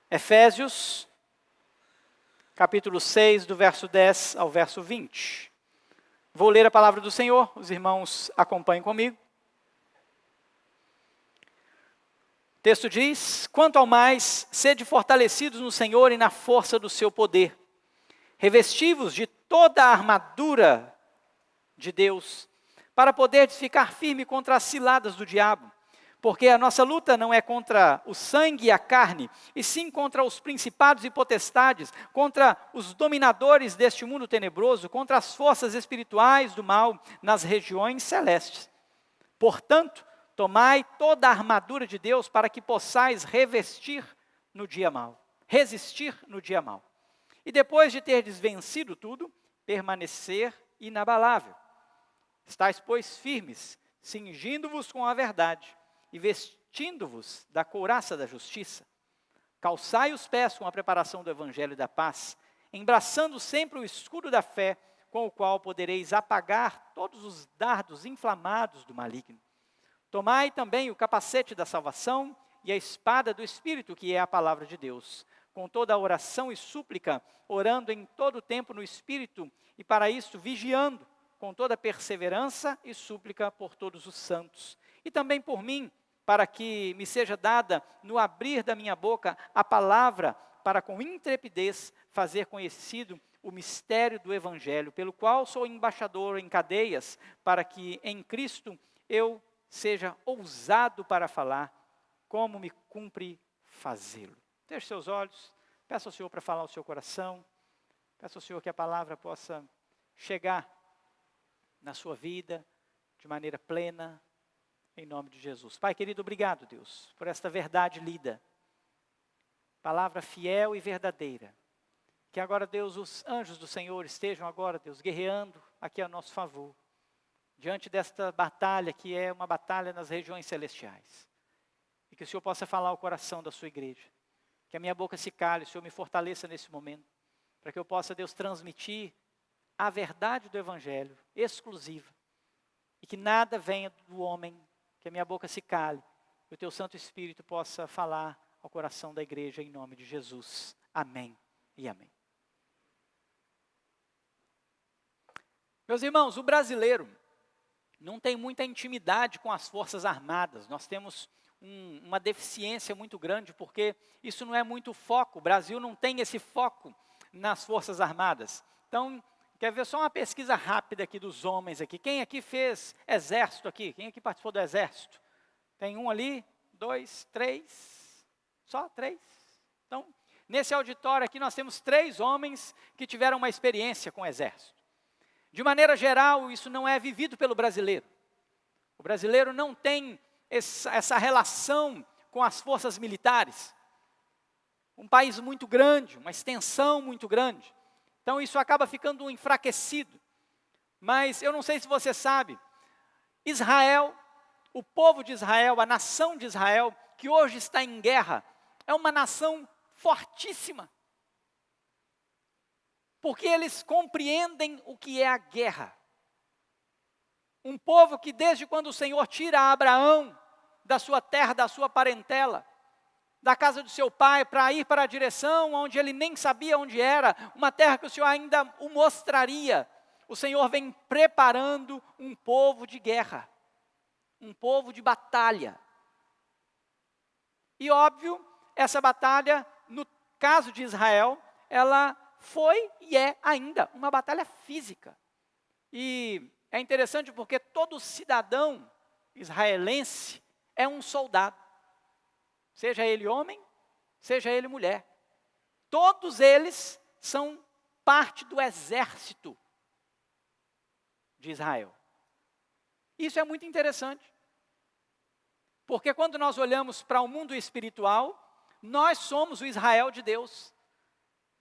Efésios, capítulo 6, do verso 10 ao verso 20. Vou ler a palavra do Senhor, os irmãos acompanhem comigo. O texto diz: quanto ao mais, sede fortalecidos no Senhor e na força do seu poder. Revesti-vos de toda a armadura de Deus, para poderes ficar firme contra as ciladas do diabo. Porque a nossa luta não é contra o sangue e a carne, e sim contra os principados e potestades, contra os dominadores deste mundo tenebroso, contra as forças espirituais do mal nas regiões celestes. Portanto, tomai toda a armadura de Deus para que possais resistir no dia mau. E depois de terdes vencido tudo, permanecer inabalável. Estais, pois, firmes, cingindo-vos com a verdade, e vestindo-vos da couraça da justiça. Calçai os pés com a preparação do evangelho da paz, embraçando sempre o escudo da fé, com o qual podereis apagar todos os dardos inflamados do maligno. Tomai também o capacete da salvação e a espada do Espírito, que é a palavra de Deus, com toda a oração e súplica, orando em todo o tempo no Espírito, e para isso vigiando, com toda perseverança e súplica por todos os santos. E também por mim, para que me seja dada, no abrir da minha boca, a palavra, para com intrepidez fazer conhecido o mistério do Evangelho, pelo qual sou embaixador em cadeias, para que em Cristo eu seja ousado para falar, como me cumpre fazê-lo. Feche seus olhos, peça ao Senhor para falar ao seu coração, peça ao Senhor que a palavra possa chegar na sua vida de maneira plena, em nome de Jesus. Pai querido, obrigado, Deus, por esta verdade lida, palavra fiel e verdadeira, que agora, Deus, os anjos do Senhor estejam agora, Deus, guerreando aqui a nosso favor, diante desta batalha que é uma batalha nas regiões celestiais, e que o Senhor possa falar ao coração da sua igreja, que a minha boca se cale, o Senhor me fortaleça nesse momento, para que eu possa, Deus, transmitir a verdade do Evangelho, exclusiva, e que nada venha do homem, que a minha boca se cale, e o Teu Santo Espírito possa falar ao coração da igreja, em nome de Jesus. Amém e amém. Meus irmãos, o brasileiro não tem muita intimidade com as Forças Armadas, nós temos uma deficiência muito grande, porque isso não é muito foco, o Brasil não tem esse foco nas Forças Armadas. Então, quer ver só uma pesquisa rápida aqui dos homens aqui. Quem aqui fez exército aqui? Quem aqui participou do exército? Tem um ali, 2, 3, só 3. Então, nesse auditório aqui nós temos 3 homens que tiveram uma experiência com o exército. De maneira geral, isso não é vivido pelo brasileiro. O brasileiro não tem essa relação com as forças militares. Um país muito grande, uma extensão muito grande. Então isso acaba ficando enfraquecido. Mas eu não sei se você sabe, Israel, o povo de Israel, a nação de Israel, que hoje está em guerra, é uma nação fortíssima. Porque eles compreendem o que é a guerra. Um povo que desde quando o Senhor tira Abraão da sua terra, da sua parentela, da casa do seu pai, para ir para a direção onde ele nem sabia onde era, uma terra que o Senhor ainda o mostraria. O Senhor vem preparando um povo de guerra, um povo de batalha. E óbvio, essa batalha, no caso de Israel, ela foi e é ainda uma batalha física. E é interessante porque todo cidadão israelense é um soldado. Seja ele homem, seja ele mulher. Todos eles são parte do exército de Israel. Isso é muito interessante. Porque quando nós olhamos para o mundo espiritual, nós somos o Israel de Deus.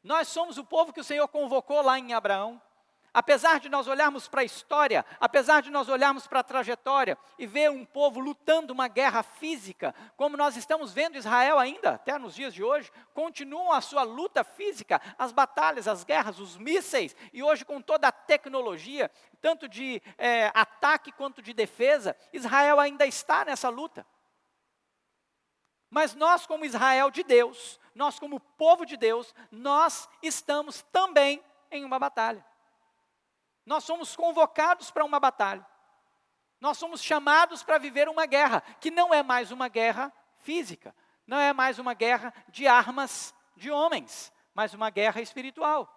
Nós somos o povo que o Senhor convocou lá em Abraão. Apesar de nós olharmos para a história, apesar de nós olharmos para a trajetória e ver um povo lutando uma guerra física, como nós estamos vendo Israel ainda, até nos dias de hoje, continuam a sua luta física, as batalhas, as guerras, os mísseis, e hoje com toda a tecnologia, tanto de ataque quanto de defesa, Israel ainda está nessa luta. Mas nós, como Israel de Deus, nós como povo de Deus, nós estamos também em uma batalha. Nós somos convocados para uma batalha. Nós somos chamados para viver uma guerra, que não é mais uma guerra física, não é mais uma guerra de armas de homens, mas uma guerra espiritual.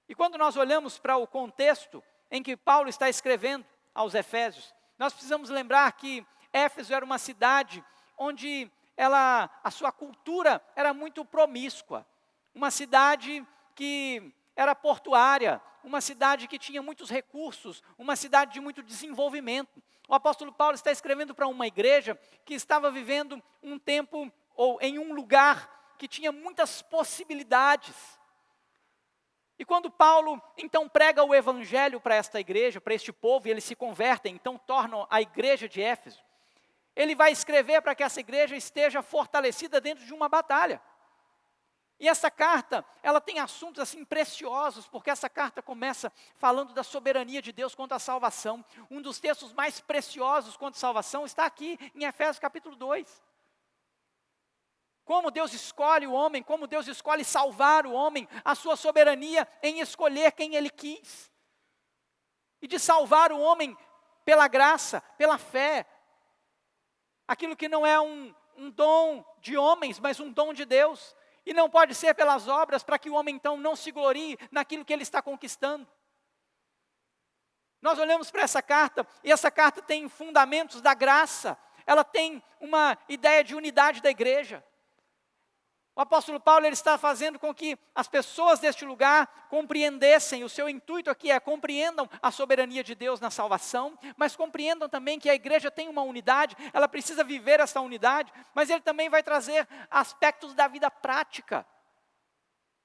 E quando nós olhamos para o contexto em que Paulo está escrevendo aos Efésios, nós precisamos lembrar que Éfeso era uma cidade onde a sua cultura era muito promíscua, uma cidade que era portuária, uma cidade que tinha muitos recursos, uma cidade de muito desenvolvimento. O apóstolo Paulo está escrevendo para uma igreja que estava vivendo um tempo, ou em um lugar que tinha muitas possibilidades. E quando Paulo, então, prega o evangelho para esta igreja, para este povo, e eles se convertem, então tornam a igreja de Éfeso, ele vai escrever para que essa igreja esteja fortalecida dentro de uma batalha. E essa carta, ela tem assuntos assim preciosos, porque essa carta começa falando da soberania de Deus quanto à salvação. Um dos textos mais preciosos quanto à salvação está aqui em Efésios capítulo 2. Como Deus escolhe o homem, como Deus escolhe salvar o homem, a sua soberania em escolher quem Ele quis. E de salvar o homem pela graça, pela fé. Aquilo que não é um dom de homens, mas um dom de Deus. E não pode ser pelas obras, para que o homem então não se glorie naquilo que ele está conquistando. Nós olhamos para essa carta, e essa carta tem fundamentos da graça. Ela tem uma ideia de unidade da igreja. O apóstolo Paulo ele está fazendo com que as pessoas deste lugar compreendessem, o seu intuito aqui é compreendam a soberania de Deus na salvação, mas compreendam também que a igreja tem uma unidade, ela precisa viver essa unidade, mas ele também vai trazer aspectos da vida prática.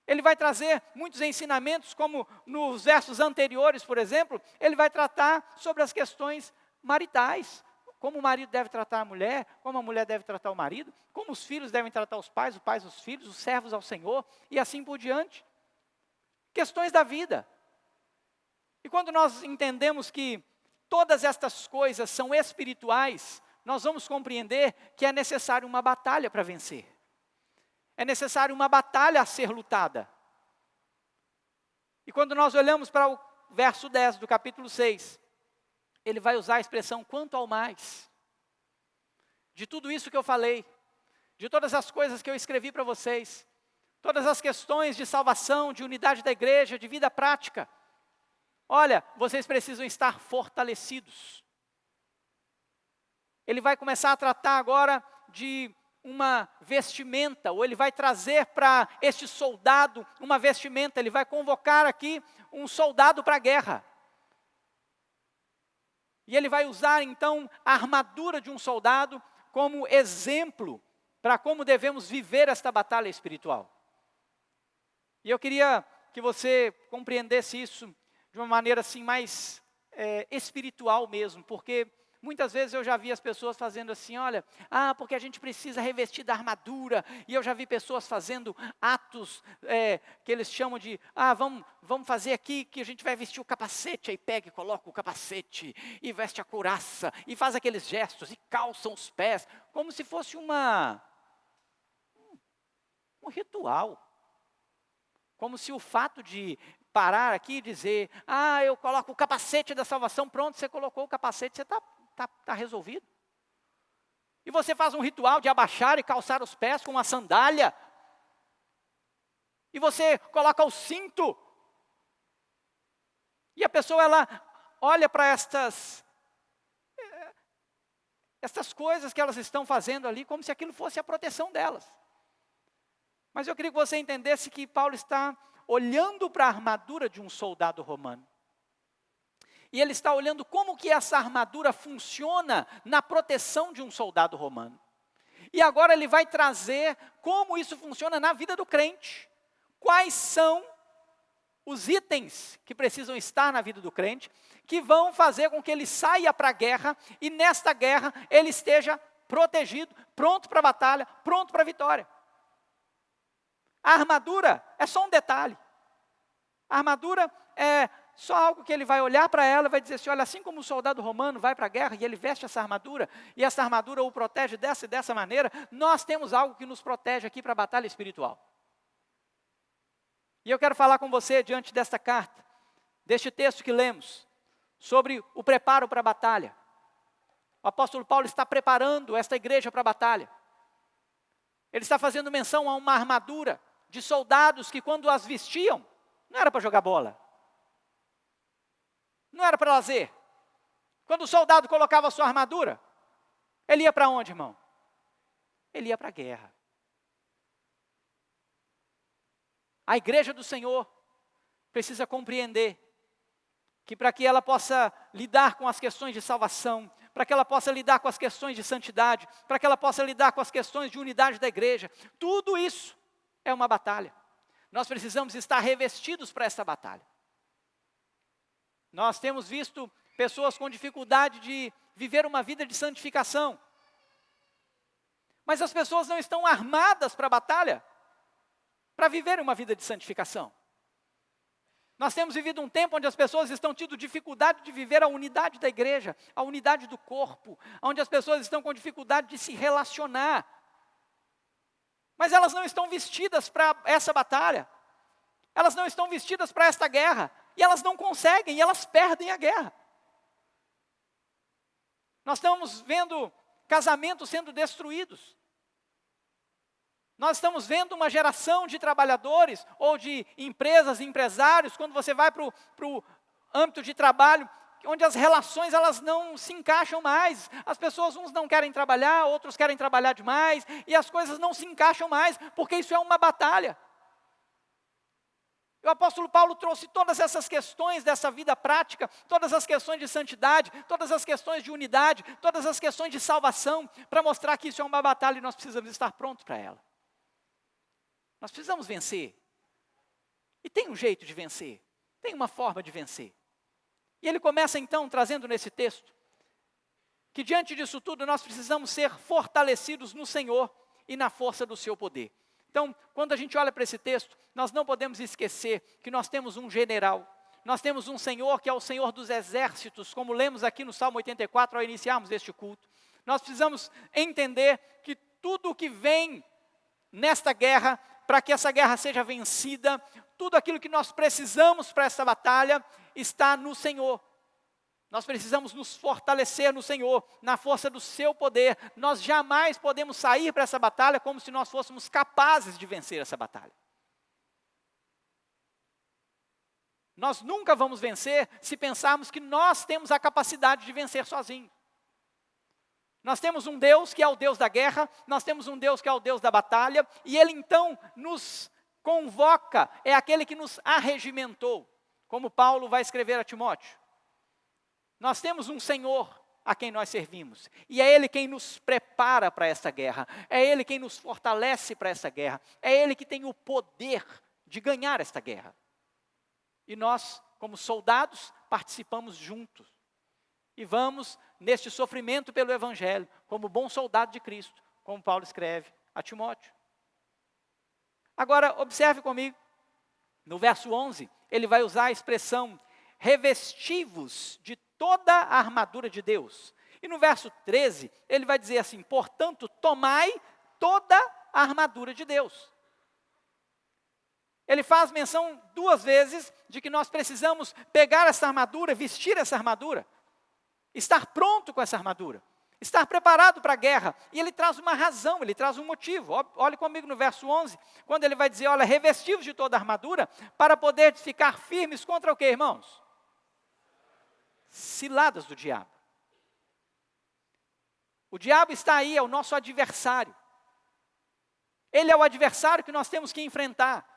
Ele vai trazer muitos ensinamentos, como nos versos anteriores, por exemplo, ele vai tratar sobre as questões maritais. Como o marido deve tratar a mulher, como a mulher deve tratar o marido, como os filhos devem tratar os pais os filhos, os servos ao Senhor, e assim por diante. Questões da vida. E quando nós entendemos que todas estas coisas são espirituais, nós vamos compreender que é necessário uma batalha para vencer. É necessário uma batalha a ser lutada. E quando nós olhamos para o verso 10 do capítulo 6, ele vai usar a expressão quanto ao mais. De tudo isso que eu falei, de todas as coisas que eu escrevi para vocês, todas as questões de salvação, de unidade da igreja, de vida prática. Olha, vocês precisam estar fortalecidos. Ele vai começar a tratar agora de uma vestimenta, ou ele vai trazer para este soldado uma vestimenta, ele vai convocar aqui um soldado para a guerra. E ele vai usar então a armadura de um soldado como exemplo para como devemos viver esta batalha espiritual. E eu queria que você compreendesse isso de uma maneira assim mais espiritual mesmo, porque muitas vezes eu já vi as pessoas fazendo assim, olha, porque a gente precisa revestir da armadura, e eu já vi pessoas fazendo atos que eles chamam de, vamos fazer aqui que a gente vai vestir o capacete, aí pega e coloca o capacete, e veste a couraça, e faz aqueles gestos, e calçam os pés, como se fosse um ritual, como se o fato de parar aqui e dizer, eu coloco o capacete da salvação, pronto, você colocou o capacete, você está resolvido. E você faz um ritual de abaixar e calçar os pés com uma sandália. E você coloca o cinto. E a pessoa, ela olha para estas coisas que elas estão fazendo ali, como se aquilo fosse a proteção delas. Mas eu queria que você entendesse que Paulo está olhando para a armadura de um soldado romano. E ele está olhando como que essa armadura funciona na proteção de um soldado romano. E agora ele vai trazer como isso funciona na vida do crente. Quais são os itens que precisam estar na vida do crente, que vão fazer com que ele saia para a guerra, e nesta guerra ele esteja protegido, pronto para a batalha, pronto para a vitória. A armadura é só um detalhe. A armadura é só algo que ele vai olhar para ela e vai dizer assim, olha, assim como o soldado romano vai para a guerra e ele veste essa armadura, e essa armadura o protege dessa e dessa maneira, nós temos algo que nos protege aqui para a batalha espiritual. E eu quero falar com você diante desta carta, deste texto que lemos, sobre o preparo para a batalha. O apóstolo Paulo está preparando esta igreja para a batalha. Ele está fazendo menção a uma armadura de soldados que quando as vestiam, não era para jogar bola. Não era para lazer. Quando o soldado colocava a sua armadura, ele ia para onde, irmão? Ele ia para a guerra. A igreja do Senhor precisa compreender que para que ela possa lidar com as questões de salvação, para que ela possa lidar com as questões de santidade, para que ela possa lidar com as questões de unidade da igreja, tudo isso é uma batalha. Nós precisamos estar revestidos para essa batalha. Nós temos visto pessoas com dificuldade de viver uma vida de santificação. Mas as pessoas não estão armadas para a batalha, para viver uma vida de santificação. Nós temos vivido um tempo onde as pessoas estão tendo dificuldade de viver a unidade da igreja, a unidade do corpo, onde as pessoas estão com dificuldade de se relacionar. Mas elas não estão vestidas para essa batalha. Elas não estão vestidas para esta guerra. E elas não conseguem, e elas perdem a guerra. Nós estamos vendo casamentos sendo destruídos. Nós estamos vendo uma geração de trabalhadores, ou de empresas, empresários, quando você vai para o âmbito de trabalho, onde as relações elas não se encaixam mais. As pessoas, uns não querem trabalhar, outros querem trabalhar demais, e as coisas não se encaixam mais, porque isso é uma batalha. O apóstolo Paulo trouxe todas essas questões dessa vida prática, todas as questões de santidade, todas as questões de unidade, todas as questões de salvação, para mostrar que isso é uma batalha e nós precisamos estar prontos para ela. Nós precisamos vencer. E tem um jeito de vencer, tem uma forma de vencer. E ele começa então trazendo nesse texto, que diante disso tudo nós precisamos ser fortalecidos no Senhor e na força do seu poder. Então, quando a gente olha para esse texto, nós não podemos esquecer que nós temos um general, nós temos um Senhor que é o Senhor dos exércitos, como lemos aqui no Salmo 84 ao iniciarmos este culto. Nós precisamos entender que tudo o que vem nesta guerra, para que essa guerra seja vencida, tudo aquilo que nós precisamos para essa batalha, está no Senhor. Nós precisamos nos fortalecer no Senhor, na força do seu poder. Nós jamais podemos sair para essa batalha como se nós fôssemos capazes de vencer essa batalha. Nós nunca vamos vencer se pensarmos que nós temos a capacidade de vencer sozinhos. Nós temos um Deus que é o Deus da guerra, nós temos um Deus que é o Deus da batalha, e Ele então nos convoca, é aquele que nos arregimentou, como Paulo vai escrever a Timóteo. Nós temos um Senhor a quem nós servimos, e é Ele quem nos prepara para essa guerra, é Ele quem nos fortalece para essa guerra, é Ele que tem o poder de ganhar esta guerra. E nós, como soldados, participamos juntos, e vamos neste sofrimento pelo Evangelho, como bom soldado de Cristo, como Paulo escreve a Timóteo. Agora, observe comigo, no verso 11, ele vai usar a expressão revestivos de toda a armadura de Deus. E no verso 13, ele vai dizer assim, portanto, tomai toda a armadura de Deus. Ele faz menção 2 vezes de que nós precisamos pegar essa armadura, vestir essa armadura, estar pronto com essa armadura, estar preparado para a guerra. E ele traz uma razão, ele traz um motivo. Olhe comigo no verso 11, quando ele vai dizer, olha, revestivos de toda a armadura, para poder ficar firmes contra o que, irmãos? Ciladas do diabo. O diabo está aí, é o nosso adversário. Ele é o adversário que nós temos que enfrentar.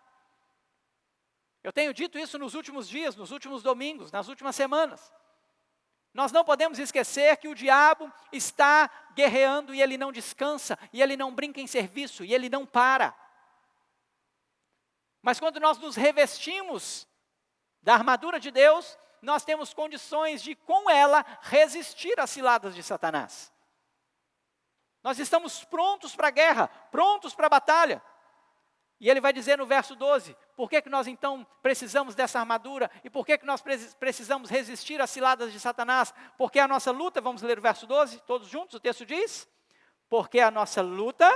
Eu tenho dito isso nos últimos dias, nos últimos domingos, nas últimas semanas. Nós não podemos esquecer que o diabo está guerreando e ele não descansa, e ele não brinca em serviço, e ele não para. Mas quando nós nos revestimos da armadura de Deus, nós temos condições de, com ela, resistir às ciladas de Satanás. Nós estamos prontos para a guerra, prontos para a batalha. E ele vai dizer no verso 12, por que nós então precisamos dessa armadura? E por que nós precisamos resistir às ciladas de Satanás? Porque a nossa luta, vamos ler o verso 12, todos juntos, o texto diz, porque a nossa luta...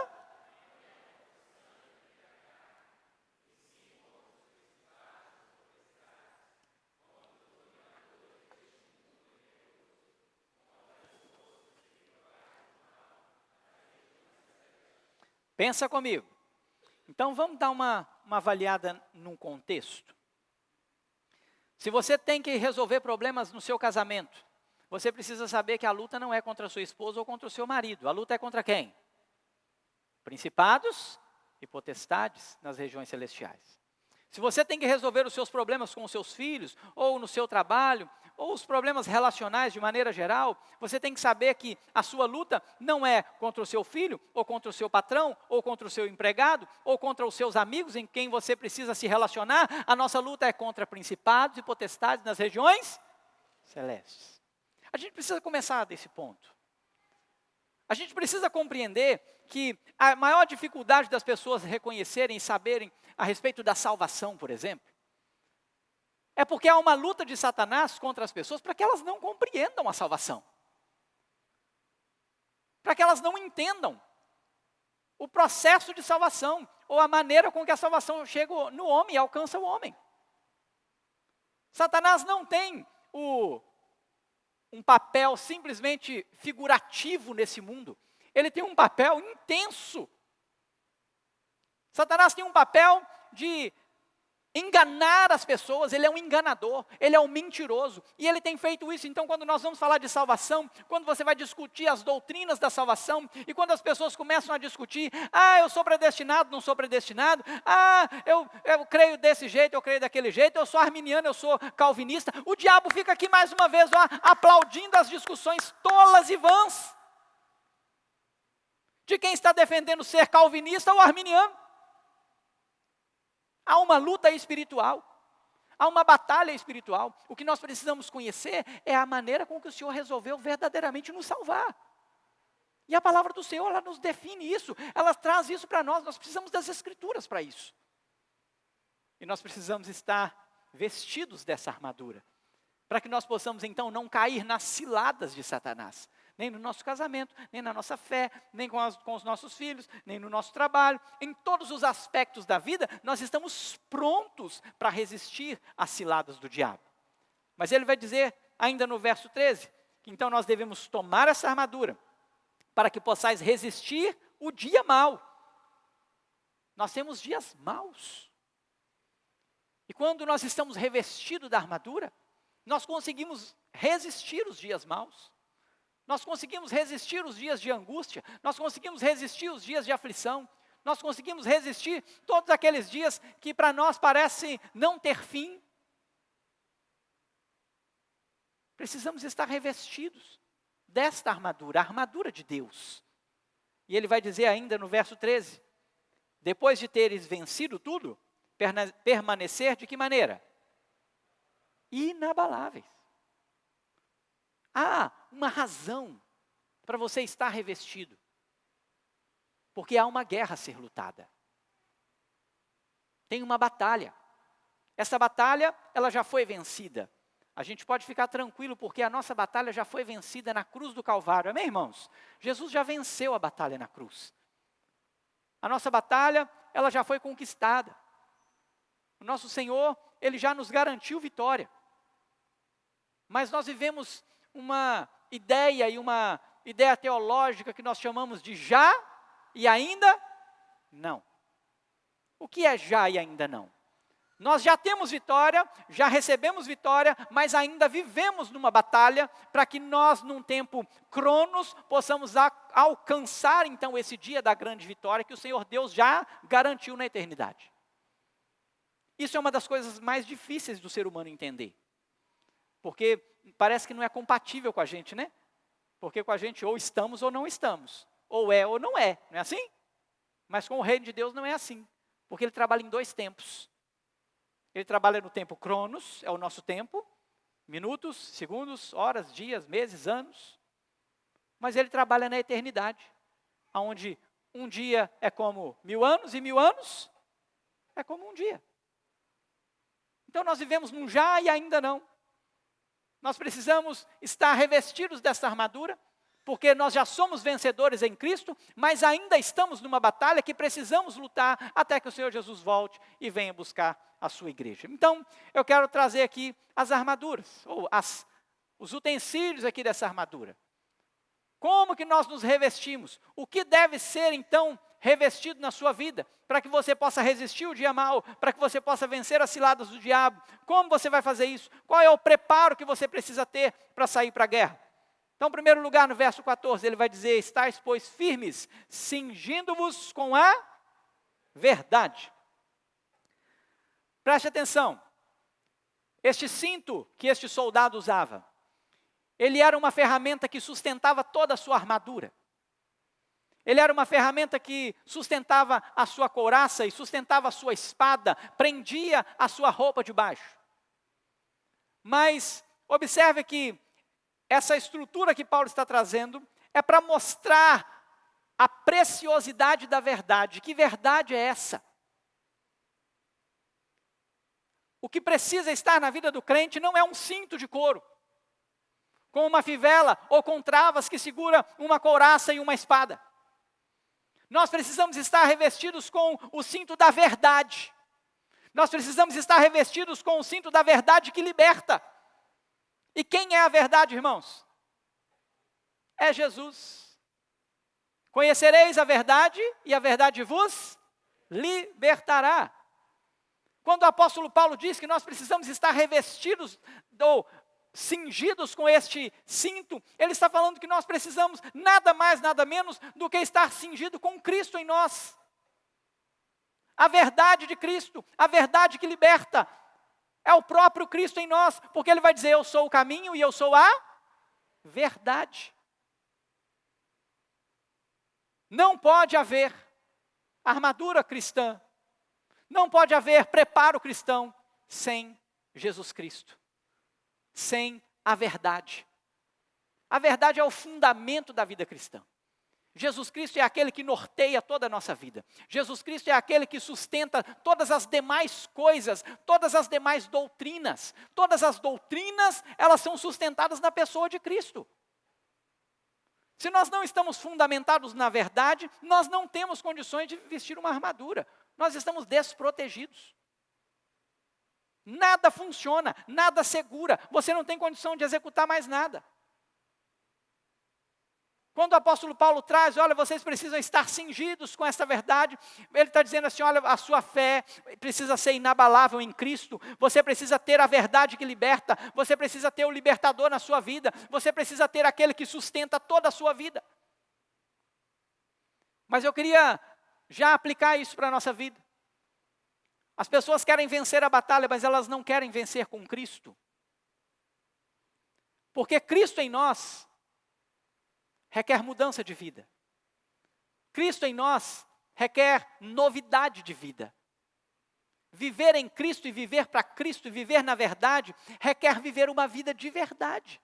Pensa comigo. Então vamos dar uma avaliada num contexto. Se você tem que resolver problemas no seu casamento, você precisa saber que a luta não é contra a sua esposa ou contra o seu marido. A luta é contra quem? Principados e potestades nas regiões celestiais. Se você tem que resolver os seus problemas com os seus filhos, ou no seu trabalho, ou os problemas relacionais de maneira geral, você tem que saber que a sua luta não é contra o seu filho, ou contra o seu patrão, ou contra o seu empregado, ou contra os seus amigos em quem você precisa se relacionar. A nossa luta é contra principados e potestades nas regiões celestes. A gente precisa começar desse ponto. A gente precisa compreender que a maior dificuldade das pessoas reconhecerem e saberem a respeito da salvação, por exemplo, é porque há uma luta de Satanás contra as pessoas para que elas não compreendam a salvação. Para que elas não entendam o processo de salvação, ou a maneira com que a salvação chega no homem e alcança o homem. Satanás não tem um papel simplesmente figurativo nesse mundo. Ele tem um papel intenso. Satanás tem um papel de enganar as pessoas, ele é um enganador, ele é um mentiroso, e ele tem feito isso. Então quando nós vamos falar de salvação, quando você vai discutir as doutrinas da salvação, e quando as pessoas começam a discutir, eu sou predestinado, não sou predestinado, eu creio desse jeito, eu creio daquele jeito, eu sou arminiano, eu sou calvinista, o diabo fica aqui mais uma vez, aplaudindo as discussões tolas e vãs, de quem está defendendo ser calvinista ou arminiano. Há uma luta espiritual, há uma batalha espiritual. O que nós precisamos conhecer é a maneira com que o Senhor resolveu verdadeiramente nos salvar. E a palavra do Senhor, ela nos define isso, ela traz isso para nós precisamos das Escrituras para isso. E nós precisamos estar vestidos dessa armadura, para que nós possamos então não cair nas ciladas de Satanás. Nem no nosso casamento, nem na nossa fé, nem com os nossos filhos, nem no nosso trabalho. Em todos os aspectos da vida, nós estamos prontos para resistir às ciladas do diabo. Mas ele vai dizer, ainda no verso 13, que então nós devemos tomar essa armadura, para que possais resistir o dia mau. Nós temos dias maus. E quando nós estamos revestidos da armadura, nós conseguimos resistir os dias maus. Nós conseguimos resistir os dias de angústia, nós conseguimos resistir os dias de aflição, nós conseguimos resistir todos aqueles dias que para nós parecem não ter fim. Precisamos estar revestidos desta armadura, a armadura de Deus. E ele vai dizer ainda no verso 13, depois de teres vencido tudo, permanecer de que maneira? Inabaláveis. Há uma razão para você estar revestido. Porque há uma guerra a ser lutada. Tem uma batalha. Essa batalha, ela já foi vencida. A gente pode ficar tranquilo porque a nossa batalha já foi vencida na cruz do Calvário. Amém, irmãos? Jesus já venceu a batalha na cruz. A nossa batalha, ela já foi conquistada. O nosso Senhor, Ele já nos garantiu vitória. Mas nós vivemos uma ideia e uma ideia teológica que nós chamamos de já e ainda não. O que é já e ainda não? Nós já temos vitória, já recebemos vitória, mas ainda vivemos numa batalha para que nós, num tempo cronos, possamos alcançar então esse dia da grande vitória que o Senhor Deus já garantiu na eternidade. Isso é uma das coisas mais difíceis do ser humano entender. Porque parece que não é compatível com a gente, né? Porque com a gente ou estamos ou não estamos. Ou é ou não é, não é assim? Mas com o reino de Deus não é assim. Porque Ele trabalha em dois tempos. Ele trabalha no tempo cronos, é o nosso tempo. Minutos, segundos, horas, dias, meses, anos. Mas Ele trabalha na eternidade. Onde um dia é como 1000 anos e 1000 anos é como um dia. Então nós vivemos num já e ainda não. Nós precisamos estar revestidos dessa armadura, porque nós já somos vencedores em Cristo, mas ainda estamos numa batalha que precisamos lutar até que o Senhor Jesus volte e venha buscar a sua igreja. Então, eu quero trazer aqui as armaduras, ou os utensílios aqui dessa armadura. Como que nós nos revestimos? O que deve ser, então, revestido na sua vida, para que você possa resistir o dia mau, para que você possa vencer as ciladas do diabo? Como você vai fazer isso? Qual é o preparo que você precisa ter para sair para a guerra? Então, em primeiro lugar, no verso 14, ele vai dizer: estáis, pois, firmes, cingindo-vos com a verdade. Preste atenção, este cinto que este soldado usava, ele era uma ferramenta que sustentava toda a sua armadura. Ele era uma ferramenta que sustentava a sua couraça e sustentava a sua espada, prendia a sua roupa de baixo. Mas observe que essa estrutura que Paulo está trazendo é para mostrar a preciosidade da verdade. Que verdade é essa? O que precisa estar na vida do crente não é um cinto de couro, com uma fivela ou com travas que segura uma couraça e uma espada. Nós precisamos estar revestidos com o cinto da verdade. Nós precisamos estar revestidos com o cinto da verdade que liberta. E quem é a verdade, irmãos? É Jesus. Conhecereis a verdade e a verdade vos libertará. Quando o apóstolo Paulo diz que nós precisamos estar revestidos ou cingidos com este cinto, ele está falando que nós precisamos nada mais, nada menos do que estar cingido com Cristo em nós. A verdade de Cristo, a verdade que liberta, é o próprio Cristo em nós, porque ele vai dizer: eu sou o caminho e eu sou a verdade. Não pode haver armadura cristã, não pode haver preparo cristão sem Jesus Cristo, sem a verdade. A verdade é o fundamento da vida cristã. Jesus Cristo é aquele que norteia toda a nossa vida. Jesus Cristo é aquele que sustenta todas as demais coisas, todas as demais doutrinas. Todas as doutrinas, elas são sustentadas na pessoa de Cristo. Se nós não estamos fundamentados na verdade, nós não temos condições de vestir uma armadura. Nós estamos desprotegidos. Nada funciona, nada segura. Você não tem condição de executar mais nada. Quando o apóstolo Paulo traz: olha, vocês precisam estar cingidos com essa verdade, ele está dizendo assim: olha, a sua fé precisa ser inabalável em Cristo, você precisa ter a verdade que liberta, você precisa ter o libertador na sua vida, você precisa ter aquele que sustenta toda a sua vida. Mas eu queria já aplicar isso para a nossa vida. As pessoas querem vencer a batalha, mas elas não querem vencer com Cristo. Porque Cristo em nós requer mudança de vida. Cristo em nós requer novidade de vida. Viver em Cristo e viver para Cristo e viver na verdade requer viver uma vida de verdade.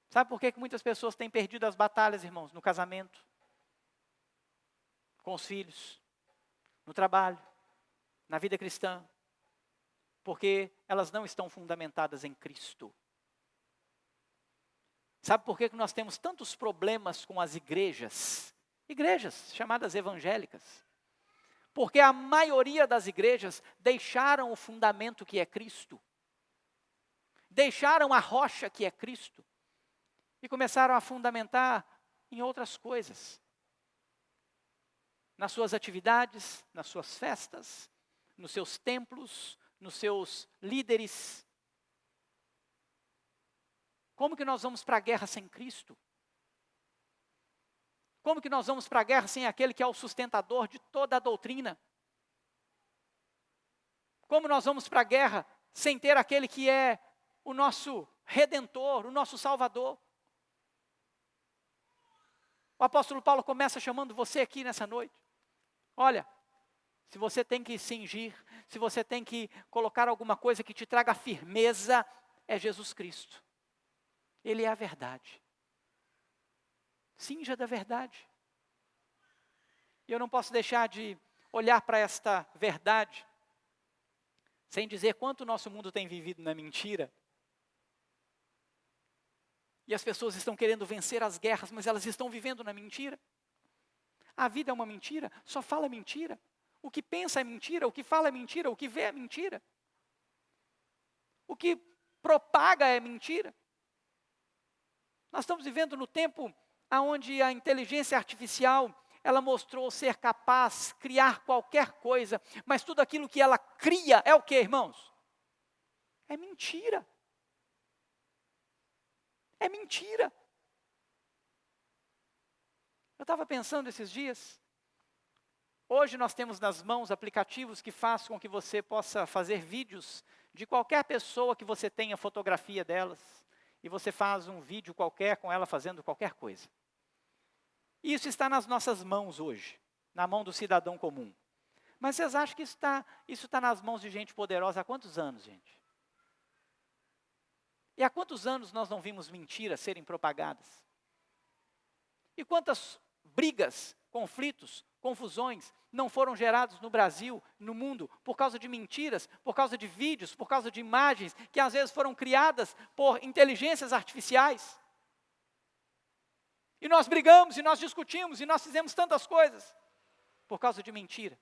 Sabe por que muitas pessoas têm perdido as batalhas, irmãos? No casamento, com os filhos, no trabalho, na vida cristã. Porque elas não estão fundamentadas em Cristo. Sabe por que nós temos tantos problemas com as igrejas? Igrejas chamadas evangélicas. Porque a maioria das igrejas deixaram o fundamento que é Cristo. Deixaram a rocha que é Cristo. E começaram a fundamentar em outras coisas. Nas suas atividades, nas suas festas, nos seus templos, nos seus líderes. Como que nós vamos para a guerra sem Cristo? Como que nós vamos para a guerra sem aquele que é o sustentador de toda a doutrina? Como nós vamos para a guerra sem ter aquele que é o nosso Redentor, o nosso Salvador? O apóstolo Paulo começa chamando você aqui nessa noite. Olha, se você tem que cingir, se você tem que colocar alguma coisa que te traga firmeza, é Jesus Cristo. Ele é a verdade. Cinja da verdade. E eu não posso deixar de olhar para esta verdade, sem dizer quanto o nosso mundo tem vivido na mentira. E as pessoas estão querendo vencer as guerras, mas elas estão vivendo na mentira. A vida é uma mentira, só fala mentira. O que pensa é mentira, o que fala é mentira, o que vê é mentira. O que propaga é mentira. Nós estamos vivendo no tempo onde a inteligência artificial, ela mostrou ser capaz de criar qualquer coisa, mas tudo aquilo que ela cria é o que, irmãos? É mentira. É mentira. Eu estava pensando esses dias, hoje nós temos nas mãos aplicativos que fazem com que você possa fazer vídeos de qualquer pessoa que você tenha fotografia delas, e você faz um vídeo qualquer com ela fazendo qualquer coisa. Isso está nas nossas mãos hoje, na mão do cidadão comum. Mas vocês acham que isso está nas mãos de gente poderosa há quantos anos, gente? E há quantos anos nós não vimos mentiras serem propagadas? E quantas brigas, conflitos, confusões não foram gerados no Brasil, no mundo, por causa de mentiras, por causa de vídeos, por causa de imagens, que às vezes foram criadas por inteligências artificiais? E nós brigamos, e nós discutimos, e nós fizemos tantas coisas, por causa de mentira.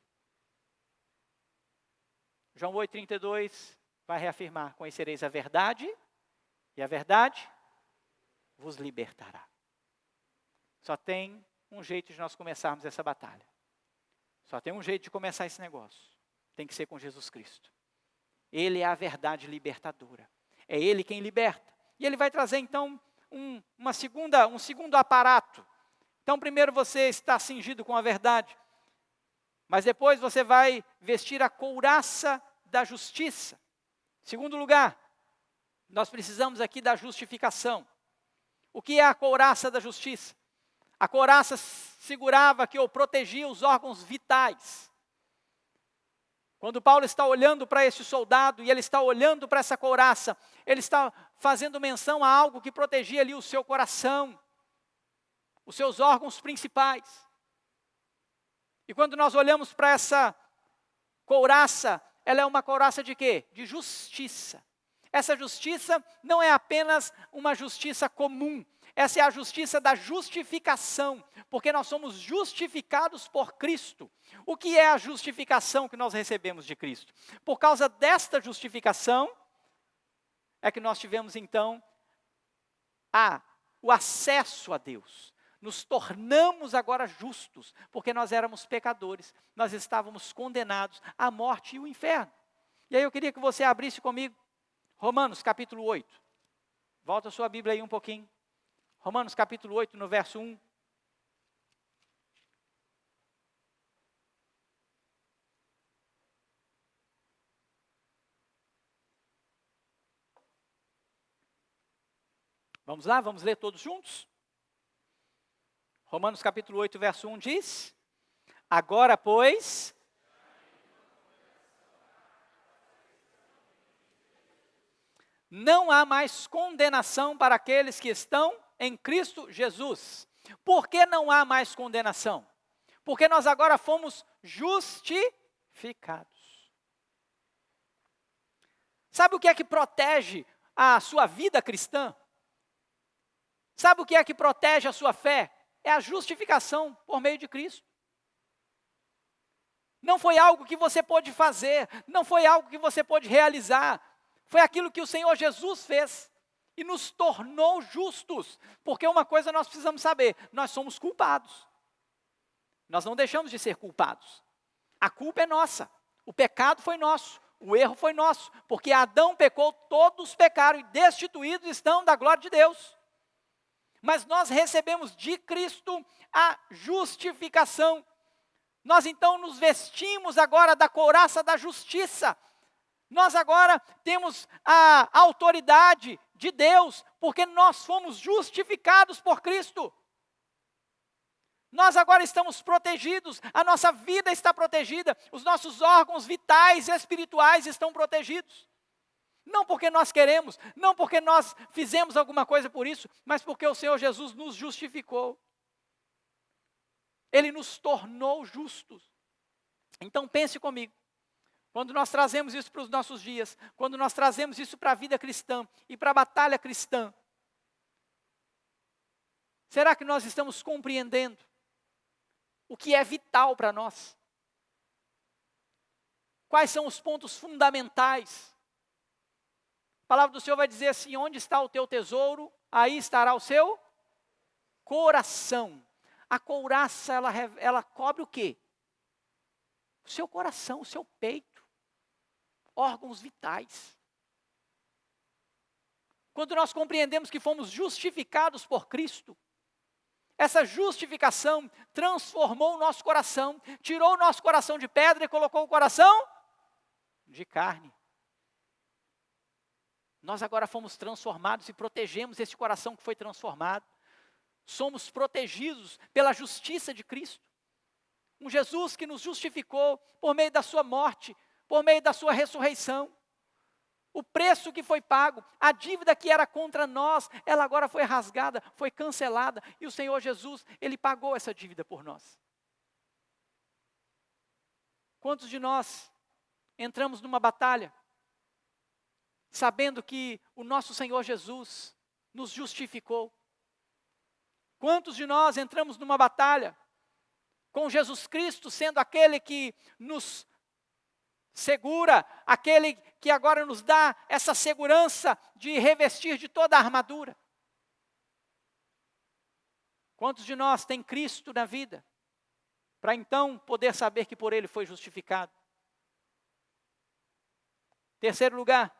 João 8,32 vai reafirmar: conhecereis a verdade, e a verdade vos libertará. Só tem um jeito de nós começarmos essa batalha. Só tem um jeito de começar esse negócio. Tem que ser com Jesus Cristo. Ele é a verdade libertadora. É Ele quem liberta. E Ele vai trazer então um segundo aparato. Então primeiro você está cingido com a verdade. Mas depois você vai vestir a couraça da justiça. Segundo lugar, nós precisamos aqui da justificação. O que é a couraça da justiça? A couraça segurava ou protegia os órgãos vitais. Quando Paulo está olhando para esse soldado e ele está olhando para essa couraça, ele está fazendo menção a algo que protegia ali o seu coração, os seus órgãos principais. E quando nós olhamos para essa couraça, ela é uma couraça de quê? De justiça. Essa justiça não é apenas uma justiça comum, essa é a justiça da justificação, porque nós somos justificados por Cristo. O que é a justificação que nós recebemos de Cristo? Por causa desta justificação, é que nós tivemos então o acesso a Deus. Nos tornamos agora justos, porque nós éramos pecadores, nós estávamos condenados à morte e ao inferno. E aí eu queria que você abrisse comigo Romanos capítulo 8. Volta a sua Bíblia aí um pouquinho. Romanos capítulo 8, no verso 1. Vamos lá, vamos ler todos juntos? Romanos capítulo 8, verso 1 diz: agora, pois, não há mais condenação para aqueles que estão em Cristo Jesus. Por que não há mais condenação? Porque nós agora fomos justificados. Sabe o que é que protege a sua vida cristã? Sabe o que é que protege a sua fé? É a justificação por meio de Cristo. Não foi algo que você pôde fazer, não foi algo que você pôde realizar. Foi aquilo que o Senhor Jesus fez e nos tornou justos. Porque uma coisa nós precisamos saber: nós somos culpados. Nós não deixamos de ser culpados. A culpa é nossa, o pecado foi nosso, o erro foi nosso. Porque Adão pecou, todos pecaram e destituídos estão da glória de Deus. Mas nós recebemos de Cristo a justificação. Nós então nos vestimos agora da couraça da justiça. Nós agora temos a autoridade de Deus, porque nós fomos justificados por Cristo. Nós agora estamos protegidos, a nossa vida está protegida, os nossos órgãos vitais e espirituais estão protegidos. Não porque nós queremos, não porque nós fizemos alguma coisa por isso, mas porque o Senhor Jesus nos justificou. Ele nos tornou justos. Então pense comigo, quando nós trazemos isso para os nossos dias, quando nós trazemos isso para a vida cristã e para a batalha cristã, será que nós estamos compreendendo o que é vital para nós? Quais são os pontos fundamentais? A palavra do Senhor vai dizer assim: onde está o teu tesouro, aí estará o seu coração. A couraça, ela cobre o quê? O seu coração, o seu peito, órgãos vitais. Quando nós compreendemos que fomos justificados por Cristo, essa justificação transformou o nosso coração, tirou o nosso coração de pedra e colocou o coração de carne. Nós agora fomos transformados e protegemos esse coração que foi transformado. Somos protegidos pela justiça de Cristo. Um Jesus que nos justificou por meio da sua morte, por meio da sua ressurreição. O preço que foi pago, a dívida que era contra nós, ela agora foi rasgada, foi cancelada. E o Senhor Jesus, Ele pagou essa dívida por nós. Quantos de nós entramos numa batalha, sabendo que o nosso Senhor Jesus nos justificou? Quantos de nós entramos numa batalha, com Jesus Cristo sendo aquele que nos segura, aquele que agora nos dá essa segurança de revestir de toda a armadura? Quantos de nós tem Cristo na vida, para então poder saber que por Ele foi justificado? Terceiro lugar,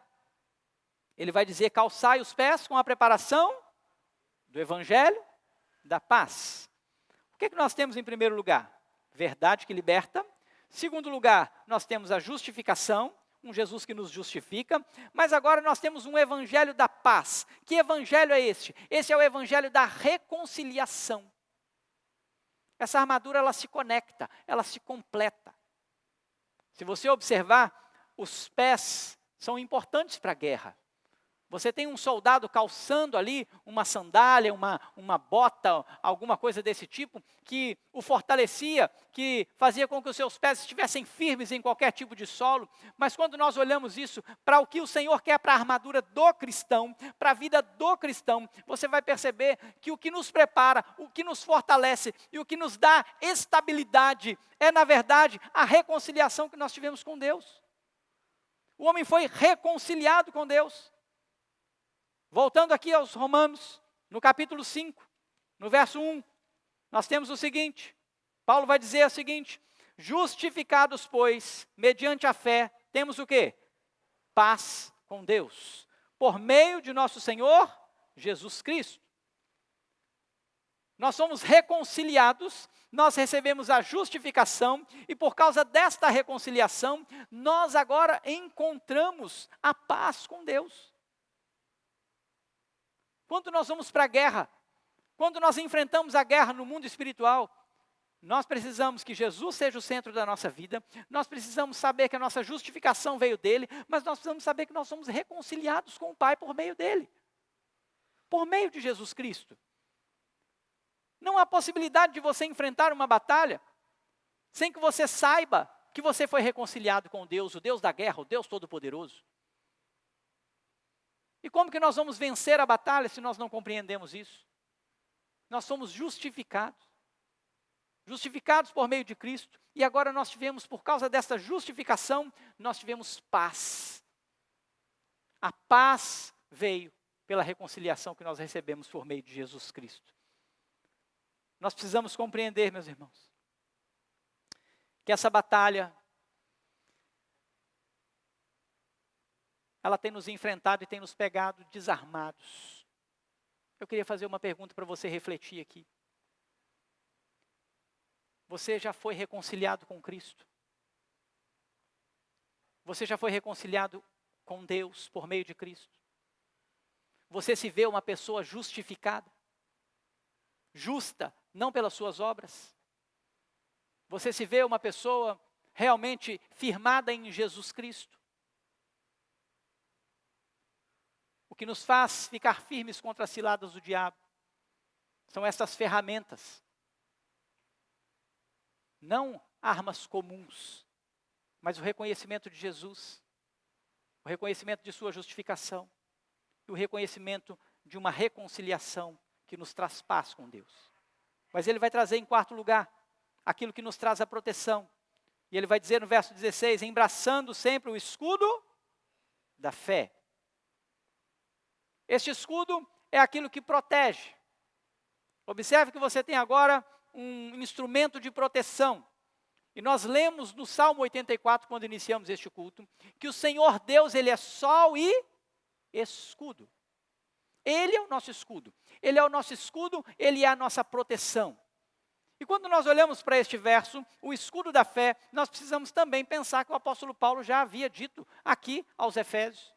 Ele vai dizer: calçai os pés com a preparação do Evangelho da paz. O que nós temos em primeiro lugar? Verdade que liberta. Segundo lugar, nós temos a justificação, um Jesus que nos justifica, mas agora nós temos um evangelho da paz. Que evangelho é este? Esse é o evangelho da reconciliação. Essa armadura, ela se conecta, ela se completa. Se você observar, os pés são importantes para a guerra. Você tem um soldado calçando ali uma sandália, uma bota, alguma coisa desse tipo, que o fortalecia, que fazia com que os seus pés estivessem firmes em qualquer tipo de solo. Mas quando nós olhamos isso para o que o Senhor quer para a armadura do cristão, para a vida do cristão, você vai perceber que o que nos prepara, o que nos fortalece e o que nos dá estabilidade é, na verdade, a reconciliação que nós tivemos com Deus. O homem foi reconciliado com Deus. Voltando aqui aos Romanos, no capítulo 5, no verso 1, nós temos o seguinte: Paulo vai dizer o seguinte: justificados, pois, mediante a fé, temos o quê? Paz com Deus, por meio de nosso Senhor Jesus Cristo. Nós somos reconciliados, nós recebemos a justificação, e por causa desta reconciliação, nós agora encontramos a paz com Deus. Quando nós vamos para a guerra, quando nós enfrentamos a guerra no mundo espiritual, nós precisamos que Jesus seja o centro da nossa vida, nós precisamos saber que a nossa justificação veio dele, mas nós precisamos saber que nós somos reconciliados com o Pai por meio dele, por meio de Jesus Cristo. Não há possibilidade de você enfrentar uma batalha sem que você saiba que você foi reconciliado com Deus, o Deus da guerra, o Deus Todo-Poderoso. E como que nós vamos vencer a batalha se nós não compreendemos isso? Nós somos justificados. Justificados por meio de Cristo. E agora nós tivemos, por causa dessa justificação, nós tivemos paz. A paz veio pela reconciliação que nós recebemos por meio de Jesus Cristo. Nós precisamos compreender, meus irmãos, que essa batalha, ela tem nos enfrentado e tem nos pegado desarmados. Eu queria fazer uma pergunta para você refletir aqui. Você já foi reconciliado com Cristo? Você já foi reconciliado com Deus por meio de Cristo? Você se vê uma pessoa justificada? Justa, não pelas suas obras? Você se vê uma pessoa realmente firmada em Jesus Cristo? O que nos faz ficar firmes contra as ciladas do diabo são essas ferramentas. Não armas comuns, mas o reconhecimento de Jesus, o reconhecimento de sua justificação, e o reconhecimento de uma reconciliação que nos traz paz com Deus. Mas ele vai trazer em quarto lugar, aquilo que nos traz a proteção. E ele vai dizer no verso 16, embraçando sempre o escudo da fé. Este escudo é aquilo que protege. Observe que você tem agora um instrumento de proteção. E nós lemos no Salmo 84, quando iniciamos este culto, que o Senhor Deus, Ele é sol e escudo. Ele é o nosso escudo. Ele é o nosso escudo, Ele é a nossa proteção. E quando nós olhamos para este verso, o escudo da fé, nós precisamos também pensar que o apóstolo Paulo já havia dito aqui aos Efésios,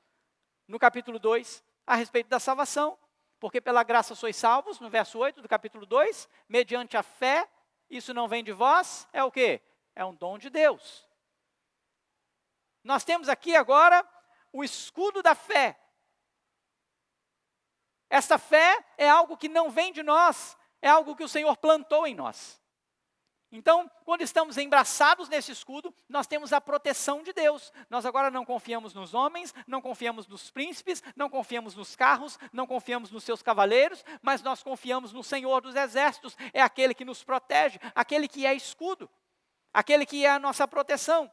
no capítulo 2, a respeito da salvação. Porque pela graça sois salvos, no verso 8 do capítulo 2, mediante a fé, isso não vem de vós, é o quê? É um dom de Deus. Nós temos aqui agora o escudo da fé. Esta fé é algo que não vem de nós, é algo que o Senhor plantou em nós. Então, quando estamos embraçados nesse escudo, nós temos a proteção de Deus. Nós agora não confiamos nos homens, não confiamos nos príncipes, não confiamos nos carros, não confiamos nos seus cavaleiros, mas nós confiamos no Senhor dos exércitos. É aquele que nos protege, aquele que é escudo, aquele que é a nossa proteção.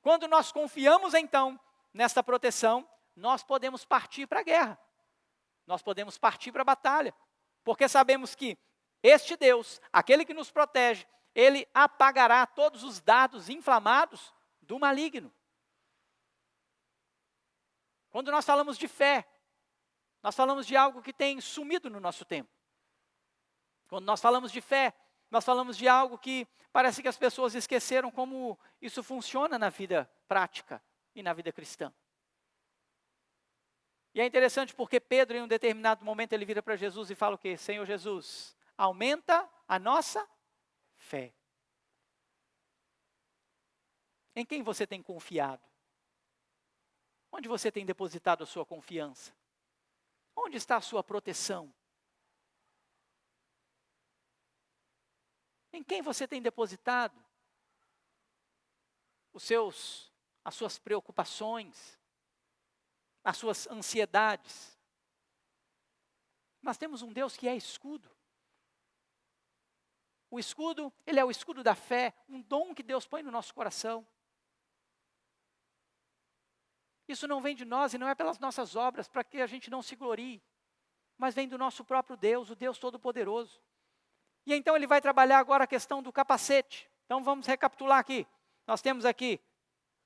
Quando nós confiamos então nesta proteção, nós podemos partir para a guerra. Nós podemos partir para a batalha, porque sabemos que este Deus, aquele que nos protege, Ele apagará todos os dardos inflamados do maligno. Quando nós falamos de fé, nós falamos de algo que tem sumido no nosso tempo. Quando nós falamos de fé, nós falamos de algo que parece que as pessoas esqueceram como isso funciona na vida prática e na vida cristã. E é interessante porque Pedro, em um determinado momento, ele vira para Jesus e fala o quê? Senhor Jesus, aumenta a nossa fé. Em quem você tem confiado? Onde você tem depositado a sua confiança? Onde está a sua proteção? Em quem você tem depositado as suas preocupações, as suas ansiedades? Nós temos um Deus que é escudo. O escudo, ele é o escudo da fé, um dom que Deus põe no nosso coração. Isso não vem de nós e não é pelas nossas obras, para que a gente não se glorie, mas vem do nosso próprio Deus, o Deus Todo-Poderoso. E então ele vai trabalhar agora a questão do capacete. Então vamos recapitular aqui. Nós temos aqui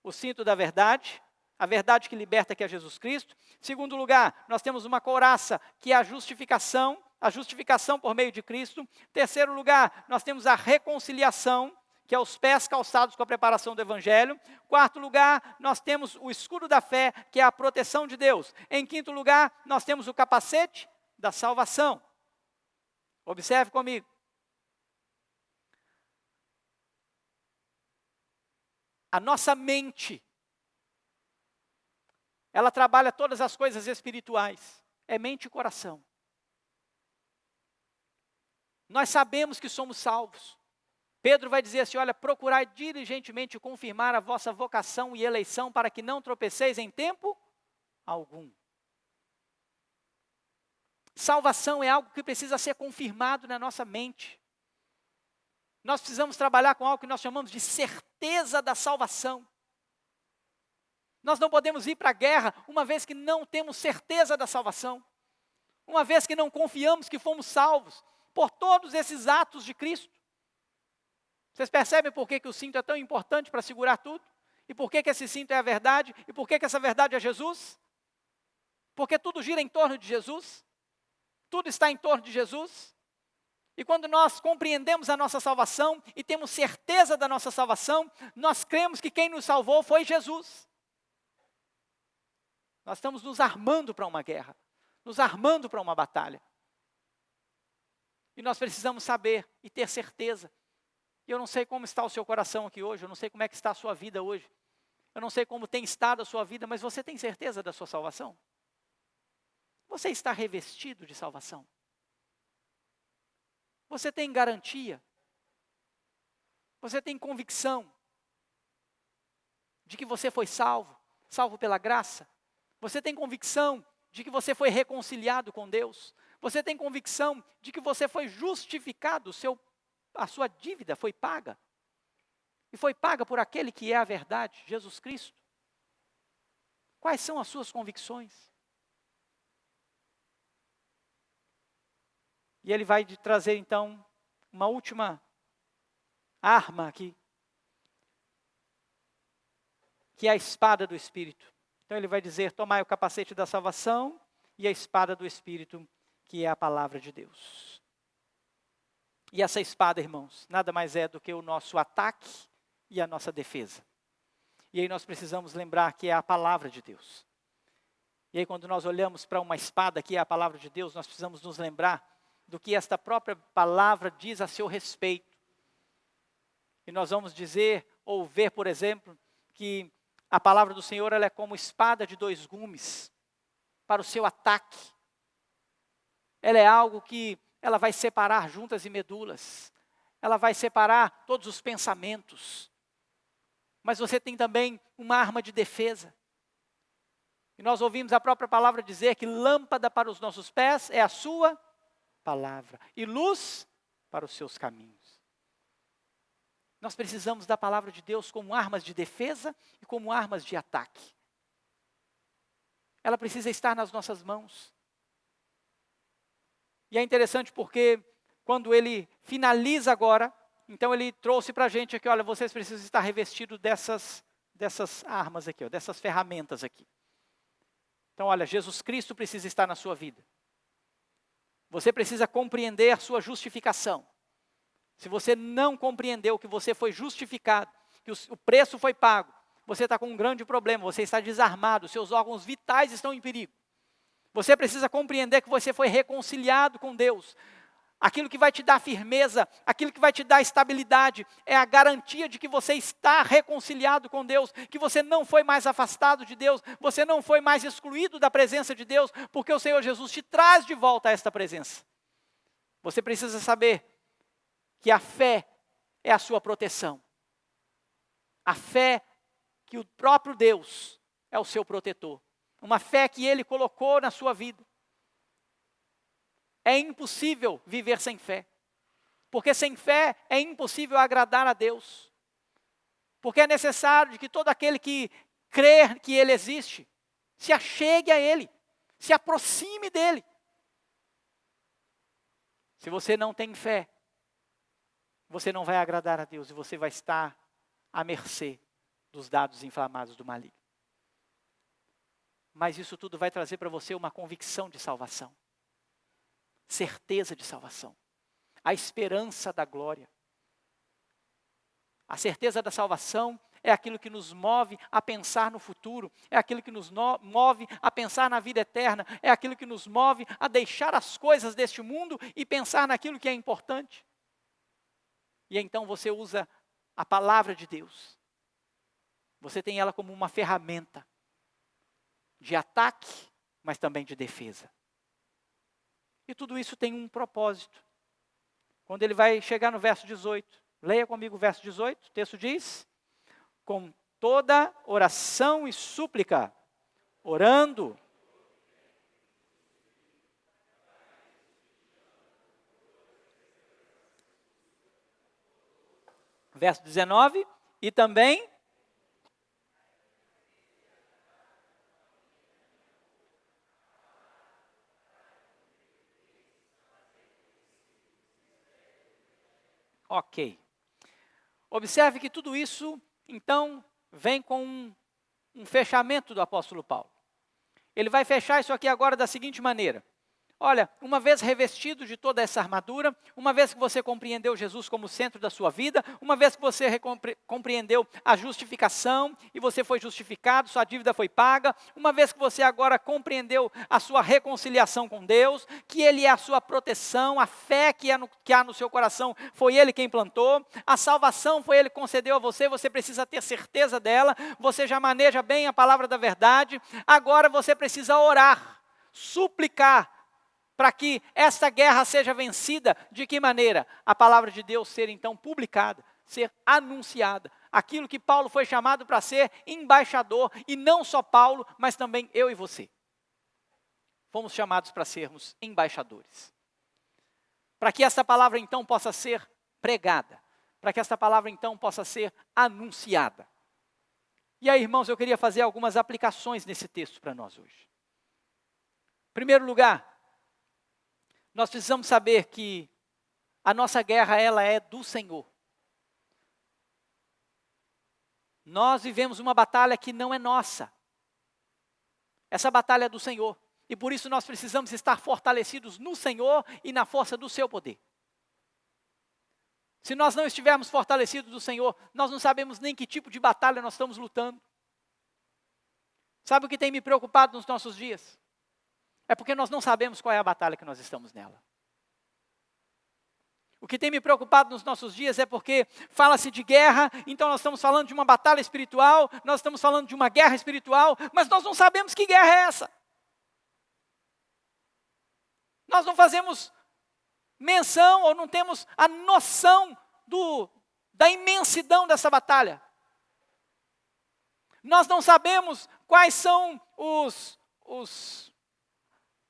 o cinto da verdade, a verdade que liberta, que é Jesus Cristo. Em segundo lugar, nós temos uma couraça, que é a justificação por meio de Cristo. Terceiro lugar, nós temos a reconciliação, que é os pés calçados com a preparação do Evangelho. Quarto lugar, nós temos o escudo da fé, que é a proteção de Deus. Em quinto lugar, nós temos o capacete da salvação. Observe comigo. A nossa mente, ela trabalha todas as coisas espirituais. É mente e coração. Nós sabemos que somos salvos. Pedro vai dizer assim, olha, procurai diligentemente confirmar a vossa vocação e eleição para que não tropeceis em tempo algum. Salvação é algo que precisa ser confirmado na nossa mente. Nós precisamos trabalhar com algo que nós chamamos de certeza da salvação. Nós não podemos ir para a guerra uma vez que não temos certeza da salvação. Uma vez que não confiamos que fomos salvos por todos esses atos de Cristo. Vocês percebem por que o cinto é tão importante para segurar tudo? E por que esse cinto é a verdade? E por que essa verdade é Jesus? Porque tudo gira em torno de Jesus. Tudo está em torno de Jesus. E quando nós compreendemos a nossa salvação e temos certeza da nossa salvação, nós cremos que quem nos salvou foi Jesus. Nós estamos nos armando para uma guerra, nos armando para uma batalha. E nós precisamos saber e ter certeza. E eu não sei como está o seu coração aqui hoje, eu não sei como é que está a sua vida hoje. Eu não sei como tem estado a sua vida, mas você tem certeza da sua salvação? Você está revestido de salvação? Você tem garantia? Você tem convicção de que você foi salvo, salvo pela graça? Você tem convicção de que você foi reconciliado com Deus? Você tem convicção de que você foi justificado, a sua dívida foi paga? E foi paga por aquele que é a verdade, Jesus Cristo? Quais são as suas convicções? E ele vai trazer então uma última arma aqui, que é a espada do Espírito. Então ele vai dizer: tomai o capacete da salvação e a espada do Espírito, que é a palavra de Deus. E essa espada, irmãos, nada mais é do que o nosso ataque e a nossa defesa. E aí nós precisamos lembrar que é a palavra de Deus. E aí quando nós olhamos para uma espada que é a palavra de Deus, nós precisamos nos lembrar do que esta própria palavra diz a seu respeito. E nós vamos dizer, ou ver, por exemplo, que a palavra do Senhor ela é como espada de dois gumes para o seu ataque. Ela é algo que ela vai separar juntas e medulas. Ela vai separar todos os pensamentos. Mas você tem também uma arma de defesa. E nós ouvimos a própria palavra dizer que lâmpada para os nossos pés é a sua palavra e luz para os seus caminhos. Nós precisamos da palavra de Deus como armas de defesa e como armas de ataque. Ela precisa estar nas nossas mãos. E é interessante porque quando ele finaliza agora, então ele trouxe para a gente aqui, olha, vocês precisam estar revestidos dessas armas aqui, ó, dessas ferramentas aqui. Então olha, Jesus Cristo precisa estar na sua vida. Você precisa compreender a sua justificação. Se você não compreendeu que você foi justificado, que o preço foi pago, você está com um grande problema, você está desarmado, seus órgãos vitais estão em perigo. Você precisa compreender que você foi reconciliado com Deus. Aquilo que vai te dar firmeza, aquilo que vai te dar estabilidade, é a garantia de que você está reconciliado com Deus, que você não foi mais afastado de Deus, você não foi mais excluído da presença de Deus, porque o Senhor Jesus te traz de volta a esta presença. Você precisa saber que a fé é a sua proteção. A fé que o próprio Deus é o seu protetor. Uma fé que Ele colocou na sua vida. É impossível viver sem fé. Porque sem fé é impossível agradar a Deus. Porque é necessário que todo aquele que crer que Ele existe, se achegue a Ele, se aproxime dEle. Se você não tem fé, você não vai agradar a Deus e você vai estar à mercê dos dados inflamados do maligno. Mas isso tudo vai trazer para você uma convicção de salvação. Certeza de salvação. A esperança da glória. A certeza da salvação é aquilo que nos move a pensar no futuro. É aquilo que nos move a pensar na vida eterna. É aquilo que nos move a deixar as coisas deste mundo e pensar naquilo que é importante. E então você usa a palavra de Deus. Você tem ela como uma ferramenta de ataque, mas também de defesa. E tudo isso tem um propósito. Quando ele vai chegar no verso 18, leia comigo o verso 18, o texto diz: com toda oração e súplica, orando. Verso 19, e também ok. Observe que tudo isso, então, vem com um fechamento do apóstolo Paulo. Ele vai fechar isso aqui agora da seguinte maneira. Olha, uma vez revestido de toda essa armadura, uma vez que você compreendeu Jesus como centro da sua vida, uma vez que você compreendeu a justificação e você foi justificado, sua dívida foi paga, uma vez que você agora compreendeu a sua reconciliação com Deus, que Ele é a sua proteção, a fé que há no seu coração foi Ele quem plantou, a salvação foi Ele que concedeu a você, você precisa ter certeza dela, você já maneja bem a palavra da verdade, agora você precisa orar, suplicar, para que esta guerra seja vencida. De que maneira? A palavra de Deus ser então publicada, ser anunciada. Aquilo que Paulo foi chamado para ser embaixador, e não só Paulo, mas também eu e você. Fomos chamados para sermos embaixadores. Para que essa palavra então possa ser pregada, para que essa palavra então possa ser anunciada. E aí, irmãos, eu queria fazer algumas aplicações nesse texto para nós hoje. Em primeiro lugar, nós precisamos saber que a nossa guerra, ela é do Senhor. Nós vivemos uma batalha que não é nossa. Essa batalha é do Senhor. E por isso nós precisamos estar fortalecidos no Senhor e na força do seu poder. Se nós não estivermos fortalecidos do Senhor, nós não sabemos nem que tipo de batalha nós estamos lutando. Sabe o que tem me preocupado nos nossos dias? É porque nós não sabemos qual é a batalha que nós estamos nela. O que tem me preocupado nos nossos dias é porque fala-se de guerra, então nós estamos falando de uma batalha espiritual, nós estamos falando de uma guerra espiritual, mas nós não sabemos que guerra é essa. Nós não fazemos menção ou não temos a noção da imensidão dessa batalha. Nós não sabemos quais são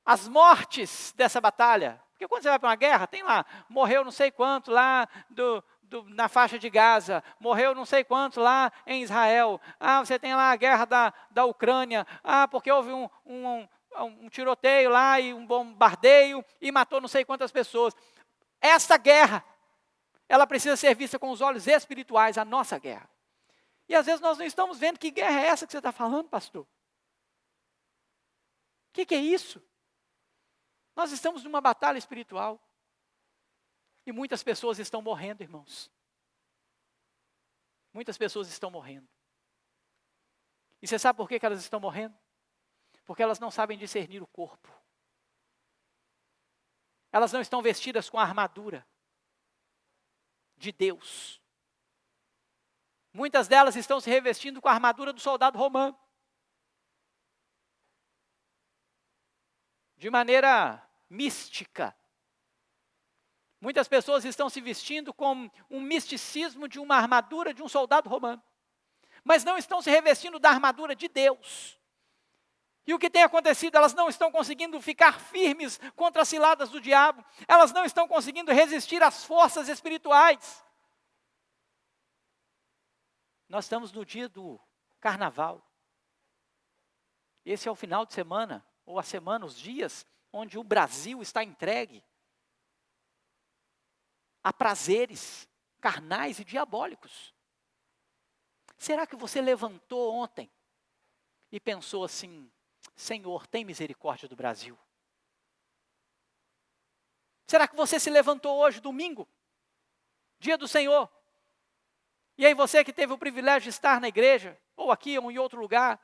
as mortes dessa batalha. Porque quando você vai para uma guerra, tem lá, morreu não sei quanto lá na faixa de Gaza, morreu não sei quanto lá em Israel. Você tem lá a guerra da Ucrânia. Porque houve um tiroteio lá e um bombardeio e matou não sei quantas pessoas. Essa guerra, ela precisa ser vista com os olhos espirituais, a nossa guerra. E às vezes nós não estamos vendo que guerra é essa que você está falando, pastor. O que é isso? Nós estamos numa batalha espiritual. E muitas pessoas estão morrendo, irmãos. Muitas pessoas estão morrendo. E você sabe por que elas estão morrendo? Porque elas não sabem discernir o corpo. Elas não estão vestidas com a armadura de Deus. Muitas delas estão se revestindo com a armadura do soldado romano. De maneira mística. Muitas pessoas estão se vestindo com um misticismo de uma armadura de um soldado romano. Mas não estão se revestindo da armadura de Deus. E o que tem acontecido? Elas não estão conseguindo ficar firmes contra as ciladas do diabo. Elas não estão conseguindo resistir às forças espirituais. Nós estamos no dia do carnaval. Esse é o final de semana, ou a semana, os dias, onde o Brasil está entregue a prazeres carnais e diabólicos. Será que você levantou ontem e pensou assim: Senhor, tem misericórdia do Brasil? Será que você se levantou hoje, domingo, dia do Senhor? E aí você que teve o privilégio de estar na igreja, ou aqui ou em outro lugar,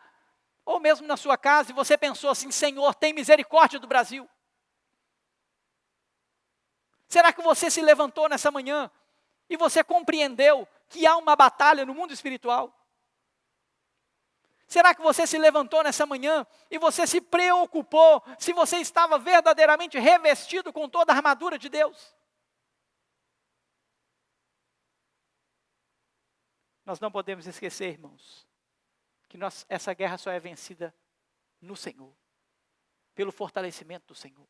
ou mesmo na sua casa, e você pensou assim: Senhor, tem misericórdia do Brasil? Será que você se levantou nessa manhã e você compreendeu que há uma batalha no mundo espiritual? Será que você se levantou nessa manhã e você se preocupou se você estava verdadeiramente revestido com toda a armadura de Deus? Nós não podemos esquecer, irmãos, que essa guerra só é vencida no Senhor, pelo fortalecimento do Senhor.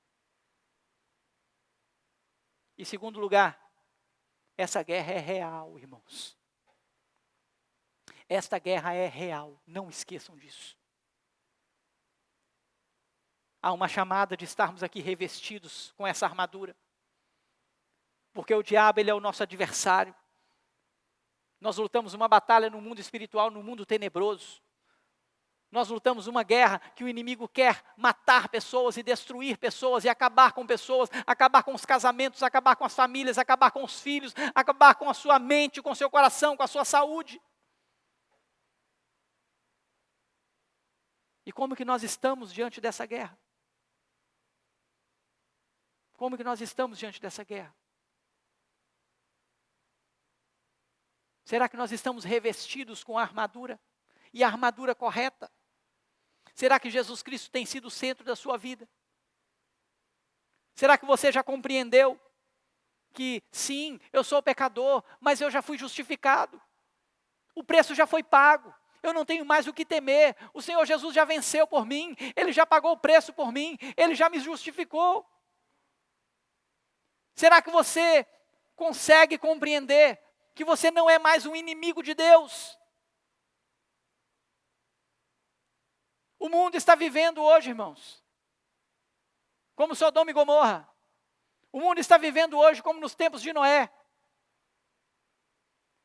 Em segundo lugar, essa guerra é real, irmãos. Esta guerra é real, não esqueçam disso. Há uma chamada de estarmos aqui revestidos com essa armadura. Porque o diabo, ele é o nosso adversário. Nós lutamos uma batalha no mundo espiritual, no mundo tenebroso. Nós lutamos uma guerra que o inimigo quer matar pessoas e destruir pessoas e acabar com pessoas, acabar com os casamentos, acabar com as famílias, acabar com os filhos, acabar com a sua mente, com o seu coração, com a sua saúde. E como que nós estamos diante dessa guerra? Como que nós estamos diante dessa guerra? Será que nós estamos revestidos com a armadura? E a armadura correta? Será que Jesus Cristo tem sido o centro da sua vida? Será que você já compreendeu que sim, eu sou pecador, mas eu já fui justificado. O preço já foi pago. Eu não tenho mais o que temer. O Senhor Jesus já venceu por mim. Ele já pagou o preço por mim. Ele já me justificou. Será que você consegue compreender que você não é mais um inimigo de Deus? O mundo está vivendo hoje, irmãos, como Sodoma e Gomorra. O mundo está vivendo hoje como nos tempos de Noé.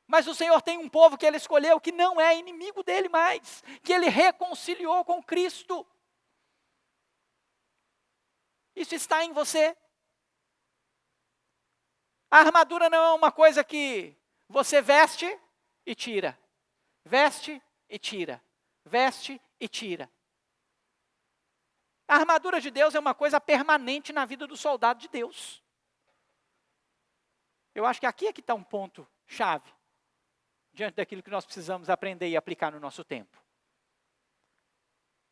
Mas o Senhor tem um povo que Ele escolheu que não é inimigo dEle mais, que Ele reconciliou com Cristo. Isso está em você. A armadura não é uma coisa que você veste e tira. Veste e tira. Veste e tira. A armadura de Deus é uma coisa permanente na vida do soldado de Deus. Eu acho que aqui é que está um ponto chave, diante daquilo que nós precisamos aprender e aplicar no nosso tempo.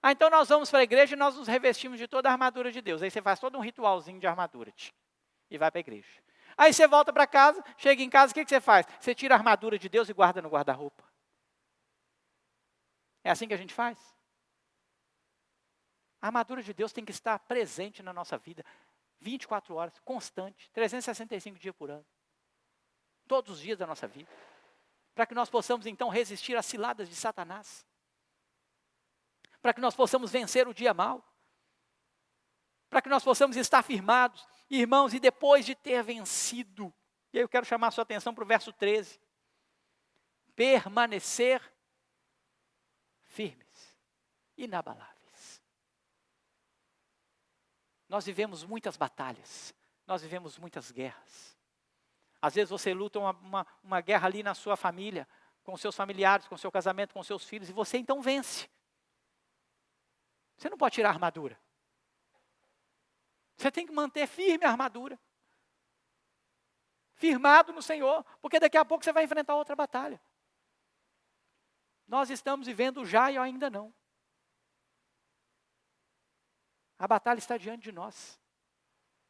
Então nós vamos para a igreja e nós nos revestimos de toda a armadura de Deus. Aí você faz todo um ritualzinho de armadura e vai para a igreja. Aí você volta para casa, chega em casa, o que você faz? Você tira a armadura de Deus e guarda no guarda-roupa. É assim que a gente faz? A armadura de Deus tem que estar presente na nossa vida, 24 horas, constante, 365 dias por ano. Todos os dias da nossa vida. Para que nós possamos então resistir às ciladas de Satanás. Para que nós possamos vencer o dia mau. Para que nós possamos estar firmados. Irmãos, e depois de ter vencido, e aí eu quero chamar a sua atenção para o verso 13. Permanecer firmes, inabaláveis. Nós vivemos muitas batalhas, nós vivemos muitas guerras. Às vezes você luta uma guerra ali na sua família, com seus familiares, com seu casamento, com seus filhos, e você então vence. Você não pode tirar a armadura. Você tem que manter firme a armadura. Firmado no Senhor, porque daqui a pouco você vai enfrentar outra batalha. Nós estamos vivendo já e ainda não. A batalha está diante de nós.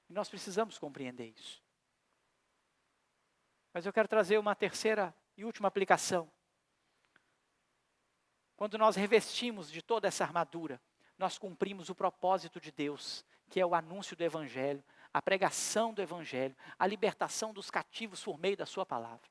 E nós precisamos compreender isso. Mas eu quero trazer uma terceira e última aplicação. Quando nós revestimos de toda essa armadura, nós cumprimos o propósito de Deus, que é o anúncio do Evangelho, a pregação do Evangelho, a libertação dos cativos por meio da sua palavra.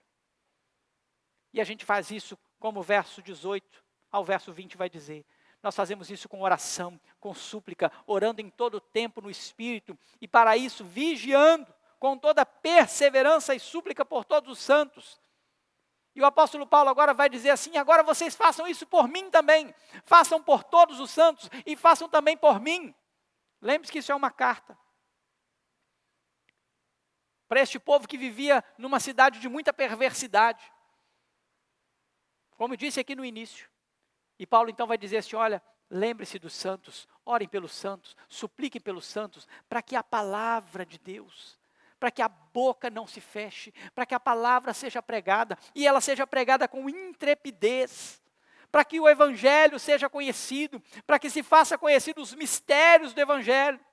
E a gente faz isso como o verso 18 ao verso 20 vai dizer. Nós fazemos isso com oração, com súplica, orando em todo o tempo no Espírito, e para isso vigiando com toda perseverança e súplica por todos os santos. E o apóstolo Paulo agora vai dizer assim, agora vocês façam isso por mim também, façam por todos os santos e façam também por mim. Lembre-se que isso é uma carta. Para este povo que vivia numa cidade de muita perversidade. Como eu disse aqui no início. E Paulo então vai dizer assim, olha, lembre-se dos santos, orem pelos santos, supliquem pelos santos, para que a palavra de Deus, para que a boca não se feche, para que a palavra seja pregada, e ela seja pregada com intrepidez, para que o Evangelho seja conhecido, para que se faça conhecido os mistérios do Evangelho,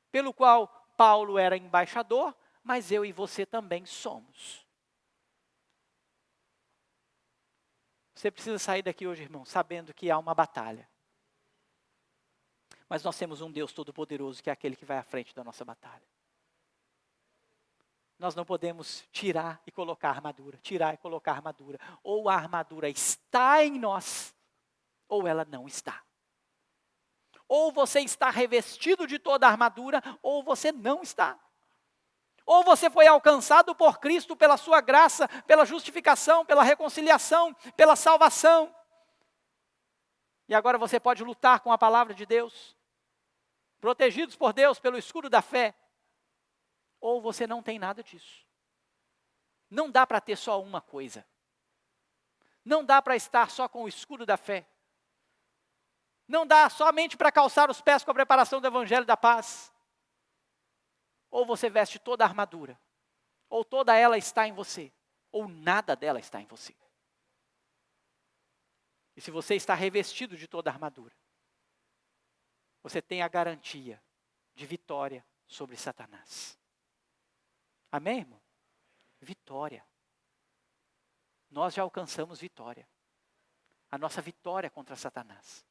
pelo qual Paulo era embaixador, mas eu e você também somos. Você precisa sair daqui hoje, irmão, sabendo que há uma batalha. Mas nós temos um Deus todo-poderoso, que é aquele que vai à frente da nossa batalha. Nós não podemos tirar e colocar armadura, tirar e colocar armadura. Ou a armadura está em nós, ou ela não está. Ou você está revestido de toda a armadura, ou você não está. Ou você foi alcançado por Cristo pela sua graça, pela justificação, pela reconciliação, pela salvação. E agora você pode lutar com a palavra de Deus, protegidos por Deus pelo escudo da fé. Ou você não tem nada disso. Não dá para ter só uma coisa. Não dá para estar só com o escudo da fé. Não dá somente para calçar os pés com a preparação do Evangelho da paz. Ou você veste toda a armadura, ou toda ela está em você, ou nada dela está em você. E se você está revestido de toda a armadura, você tem a garantia de vitória sobre Satanás. Amém, irmão? Vitória. Nós já alcançamos vitória. A nossa vitória contra Satanás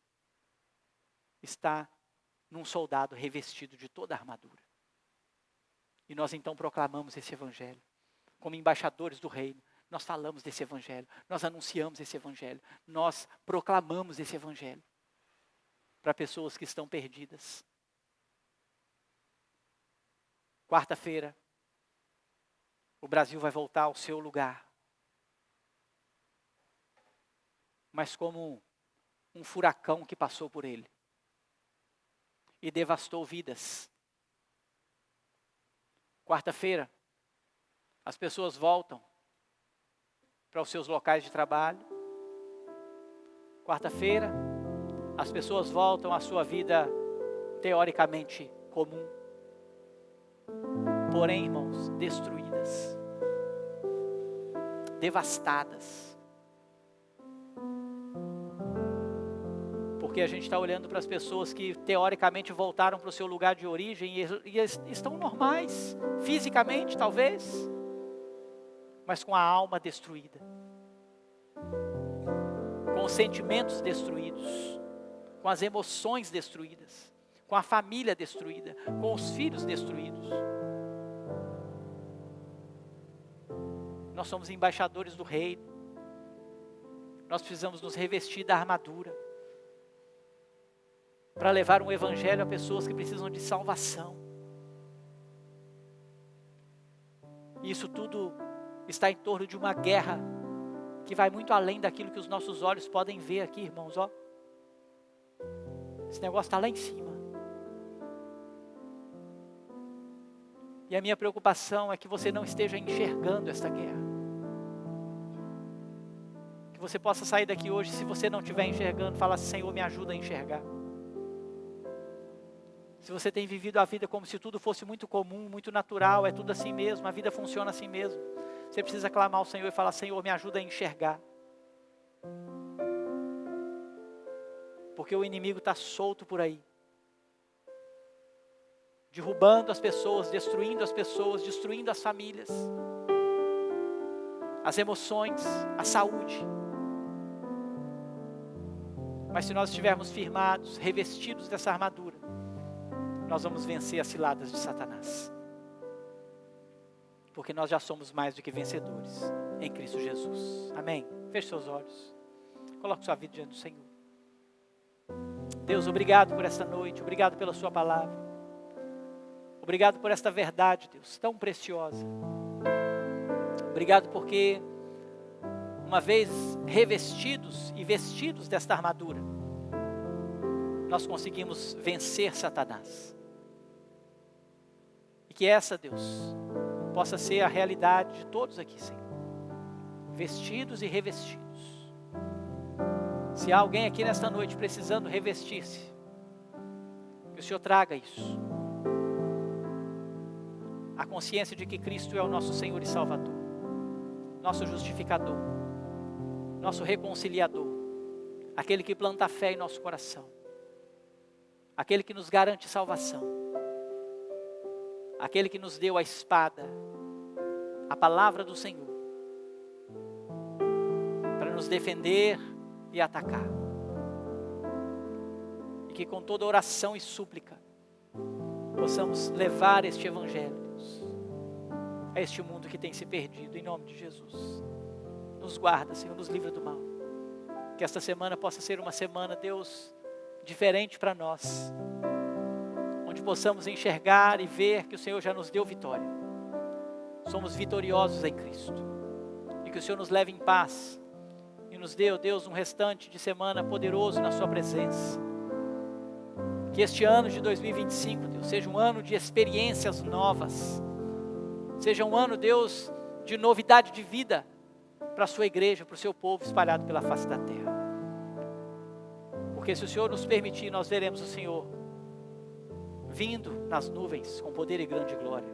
está num soldado revestido de toda a armadura. E nós então proclamamos esse evangelho. Como embaixadores do reino, nós falamos desse evangelho. Nós anunciamos esse evangelho. Nós proclamamos esse evangelho para pessoas que estão perdidas. Quarta-feira, o Brasil vai voltar ao seu lugar. Mas como um furacão que passou por ele e devastou vidas. Quarta-feira, as pessoas voltam para os seus locais de trabalho. Quarta-feira, as pessoas voltam à sua vida teoricamente comum. Porém, irmãos, destruídas, devastadas. Porque a gente está olhando para as pessoas que teoricamente voltaram para o seu lugar de origem e estão normais, fisicamente talvez, mas com a alma destruída, com os sentimentos destruídos, com as emoções destruídas, com a família destruída, com os filhos destruídos. Nós somos embaixadores do reino, nós precisamos nos revestir da armadura, para levar um evangelho a pessoas que precisam de salvação. E isso tudo está em torno de uma guerra que vai muito além daquilo que os nossos olhos podem ver aqui, irmãos, ó. Esse negócio está lá em cima. E a minha preocupação é que você não esteja enxergando esta guerra. Que você possa sair daqui hoje, se você não estiver enxergando, falar assim: Senhor, me ajuda a enxergar. Se você tem vivido a vida como se tudo fosse muito comum, muito natural, é tudo assim mesmo, a vida funciona assim mesmo. Você precisa clamar ao Senhor e falar: Senhor, me ajuda a enxergar. Porque o inimigo está solto por aí. Derrubando as pessoas, destruindo as famílias. As emoções, a saúde. Mas se nós estivermos firmados, revestidos dessa armadura, nós vamos vencer as ciladas de Satanás. Porque nós já somos mais do que vencedores em Cristo Jesus. Amém? Feche seus olhos. Coloque sua vida diante do Senhor. Deus, obrigado por esta noite. Obrigado pela sua palavra. Obrigado por esta verdade, Deus, tão preciosa. Obrigado porque, uma vez revestidos e vestidos desta armadura, nós conseguimos vencer Satanás. E que essa, Deus, possa ser a realidade de todos aqui, Senhor. Vestidos e revestidos. Se há alguém aqui nesta noite precisando revestir-se, que o Senhor traga isso. A consciência de que Cristo é o nosso Senhor e Salvador, nosso justificador, nosso reconciliador, aquele que planta a fé em nosso coração, aquele que nos garante salvação, aquele que nos deu a espada, a palavra do Senhor, para nos defender e atacar. E que com toda oração e súplica, possamos levar este evangelho, Deus, a este mundo que tem se perdido, em nome de Jesus. Nos guarda, Senhor, nos livra do mal. Que esta semana possa ser uma semana, Deus, diferente para nós, onde possamos enxergar e ver que o Senhor já nos deu vitória. Somos vitoriosos em Cristo. E que o Senhor nos leve em paz e nos dê, ó Deus, um restante de semana poderoso na sua presença. Que este ano de 2025, Deus, seja um ano de experiências novas. Seja um ano, Deus, de novidade de vida para a sua igreja, para o seu povo espalhado pela face da terra. Porque se o Senhor nos permitir, nós veremos o Senhor vindo nas nuvens com poder e grande glória.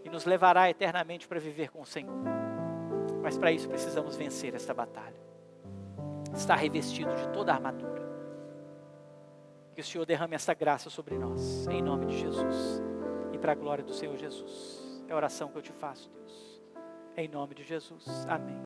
E nos levará eternamente para viver com o Senhor. Mas para isso precisamos vencer esta batalha. Estar revestido de toda a armadura. Que o Senhor derrame esta graça sobre nós, em nome de Jesus, e para a glória do Senhor Jesus. É a oração que eu te faço, Deus. Em nome de Jesus. Amém.